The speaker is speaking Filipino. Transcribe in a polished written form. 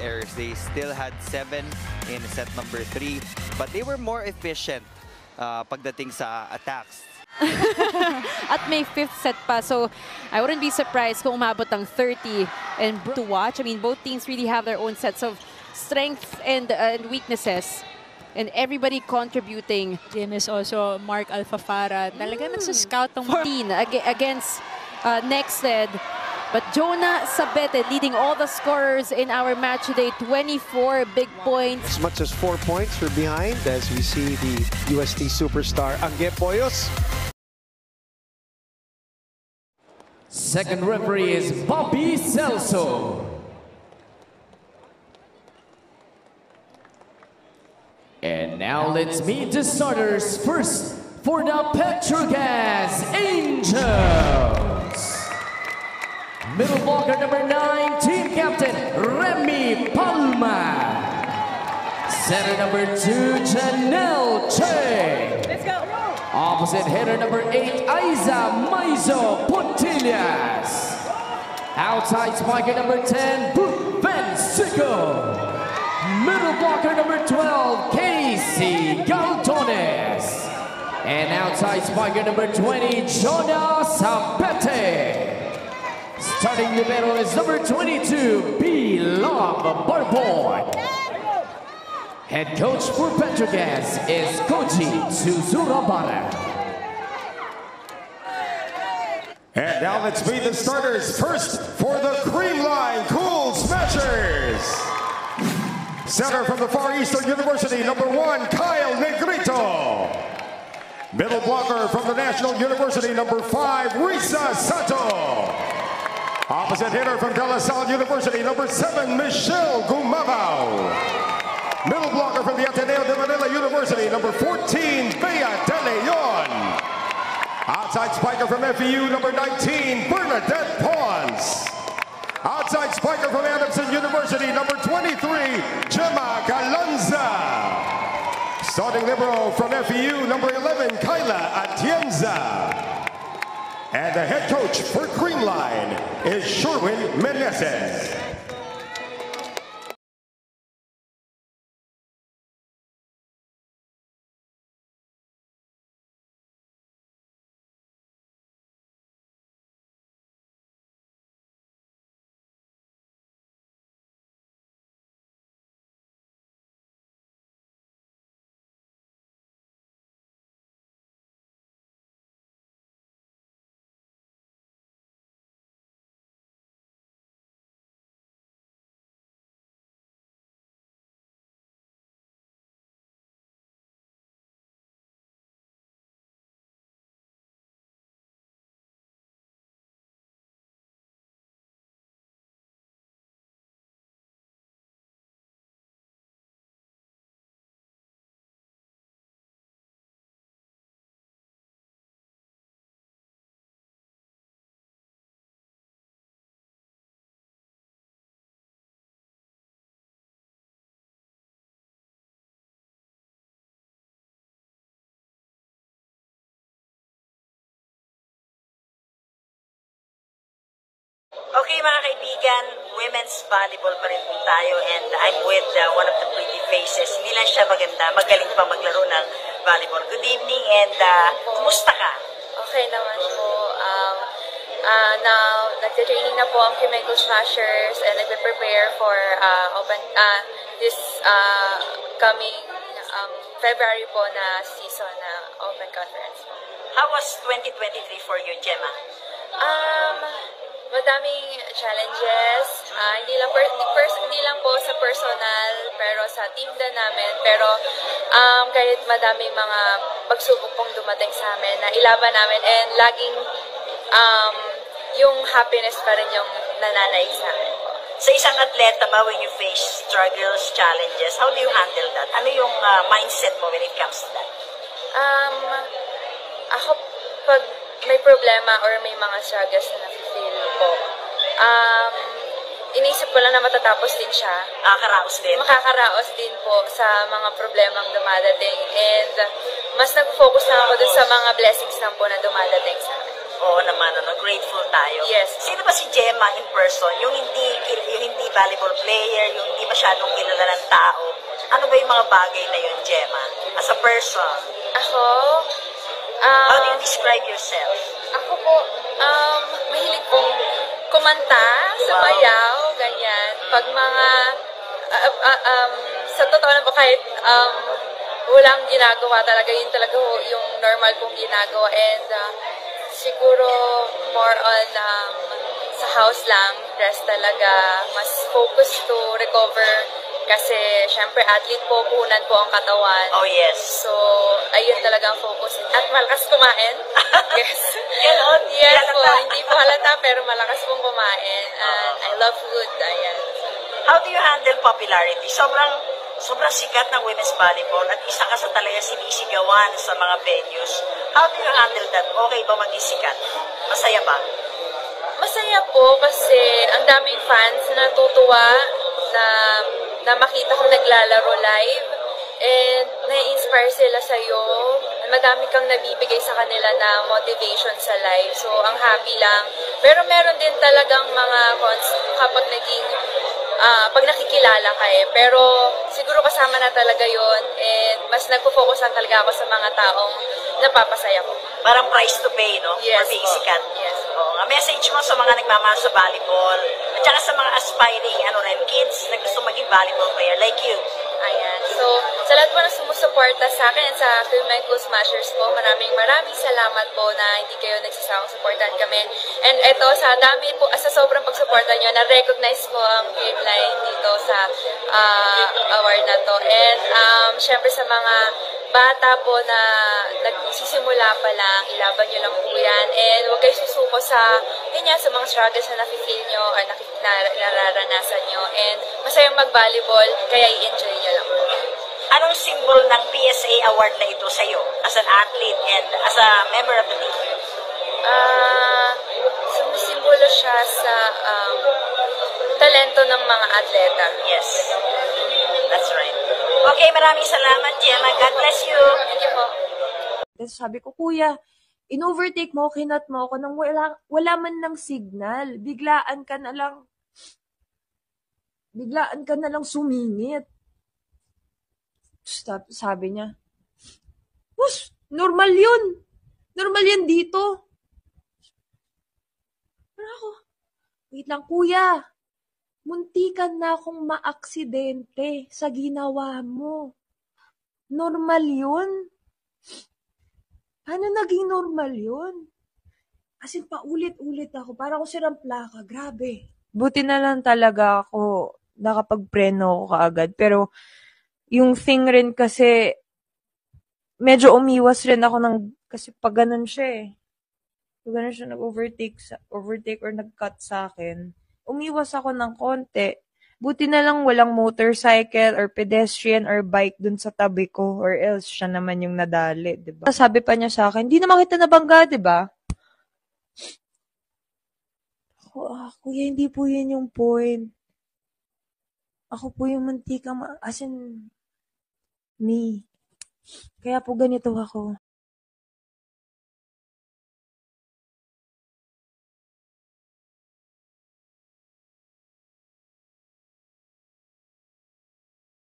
Errors. They still had 7 in set number 3, but they were more efficient pagdating sa attacks. At may 5th set pa, so I wouldn't be surprised kung umabot ng 30 and to watch. I mean, both teams really have their own sets of strengths and weaknesses. And everybody contributing. Then is also Mark Alfafara. Talaga nagsa-scout ng 14 against Nexted. But Jonah Sabete leading all the scorers in our match today. 24 big points. As much as 4 points we're behind as we see the UST superstar Angge Poyos. Second referee is Bobby Celso. And now let's meet the starters. First for the Petrogas Angels. Middle blocker number 9, team captain Remy Palma. Center number 2, Janelle Che. Let's go. Opposite hitter number 8, Aiza Maizo Puntillas. Outside spiker number 10, Brooke Vencico. Middle blocker number 12, Casey Galtones. And outside spiker number 20, Jonah Sabete. Starting libero is number 22, B. Love Barbon. Head coach for Petrogas is Koji Tsuzurabara. And now let's meet the starters. First for the Creamline Cool Smashers. Center from the Far Eastern University, number 1, Kyle Negrito. Middle blocker from the National University, number 5, Risa Sato. Opposite hitter from De La Salle University, number 7, Michelle Gumabao. Middle blocker from the Ateneo de Manila University, number 14, Bea De Leon. Outside spiker from FEU, number 19, Bernadette Pons. Outside spiker from Adamson University, number 23, Gemma Galanza. Starting libero from FEU, number 11, Kyla Atienza. And the head coach for Creamline is Sherwin Meneses. Okay mga kaibigan, women's volleyball pa rin po tayo and I'm with one of the pretty faces. Hindi lang siya maganda, magaling pa maglaro ng volleyball. Good evening and kumusta ka? Okay naman po. Now, nagtitraining na po ang Kimenko Smashers and nagpe-prepare for this coming February po na season na Open Conference. How was 2023 for you, Gemma? Madaming challenges, hindi lang po sa personal, pero sa team din namin. Pero kahit madaming mga pagsubok pong dumating sa amin, na ilaban namin and laging yung happiness pa rin yung nananaig sa amin po. Sa isang atleta ba, when you face struggles, challenges, how do you handle that? Ano yung mindset mo when it comes to that? Ako, pag may problema or may mga struggles na na-feel po, inisip ko lang na matatapos din siya. Makakaraos din? Makakaraos din po sa mga problemang dumadating. And mas nag-focus na ako dun sa mga blessings lang po na dumadating sa akin. Oo naman, grateful tayo. Yes. Sino ba si Gemma in person? Yung hindi volleyball player, yung hindi masyadong kilala ng tao. Ano ba yung mga bagay na yun, Gemma? As a person, Ako, how do you describe yourself? ako po, mahilig pong kumanta, sumayaw, ganyan. Pag mga, sa totoo lang po, kahit walang ginagawa talaga, yun talaga yung normal kong ginagawa. And siguro more on sa house lang, rest talaga, mas focus to recover. Kasi, syempre, athlete po, puhunan po ang katawan. Oh, yes. So, ayun talaga ang focus. At malakas kumain. Yes. Ganon? Yes Halata. po. Hindi po halata, pero malakas pong kumain. And I love food. Ayan. How do you handle popularity? Sobrang sikat ng women's volleyball at isa ka sa talaga sinisigawan sa mga venues. How do you handle that? Okay ba maging sikat? Masaya ba? Masaya po kasi ang daming fans na natutuwa na makita ko naglalaro live and na-inspire sila sa'yo. Madami kang nabibigay sa kanila na motivation sa live. So, ang happy lang. Pero meron din talagang mga cons kapag pag nakikilala ka eh. Pero siguro kasama na talaga yon and mas nagpo-focus lang talaga ako sa mga taong napapasaya ko. Parang price to pay, no? Yes For being po. sikat. Yes. Ang message mo sa mga nagmamahal sa volleyball at saka sa mga aspiring kids na gusto maging volleyball player like you. Ayan. So, sa lahat po na sumusuporta sa akin at sa Creamline Cool Smashers po, maraming salamat po na hindi kayo nagsasawang supportan kami. And ito, sa sobrang pagsuporta nyo, na-recognize ko ang Creamline dito sa award na to. And syempre sa mga bata po na nagsisimula pa lang, ilaban nyo lang po yan. And huwag kayo susuko sa mga struggles na nafe-feel nyo or nararanasan nyo. And masayang mag-volleyball, kaya i-enjoy nyo lang po. Anong symbol ng PSA award na ito sa'yo as an athlete and as a member of the team? Sumisimbolo siya sa talento ng mga atleta. Yes. That's right. Okay, maraming salamat, Gemma. God bless you. Thank you po. Tapos sabi ko, kuya, in-overtake mo, kinat mo ako nang wala man ng signal. Biglaan ka na lang sumingit. Sabi niya, normal yun. Normal yan dito. Pero ako, wait lang, kuya. Muntikan na akong maaksidente sa ginawa mo. Normal yun? Paano naging normal yun? Kasi paulit-ulit ako. Parang ako sirang plaka. Grabe. Buti na lang talaga ako nakapagpreno ako kaagad. Pero yung thing rin kasi medyo umiwas rin ako kasi pag ganun siya eh. Pag ganun siya overtake or nag-cut sa akin. Umiwas ako ng konti. Buti na lang walang motorcycle or pedestrian or bike dun sa tabi ko or else siya naman yung nadali, diba? Sabi pa niya sa akin, hindi naman kita nabangga, diba? Kuya, hindi po yun yung point. Ako po yung mantikang, as in, me. Kaya po ganito ako.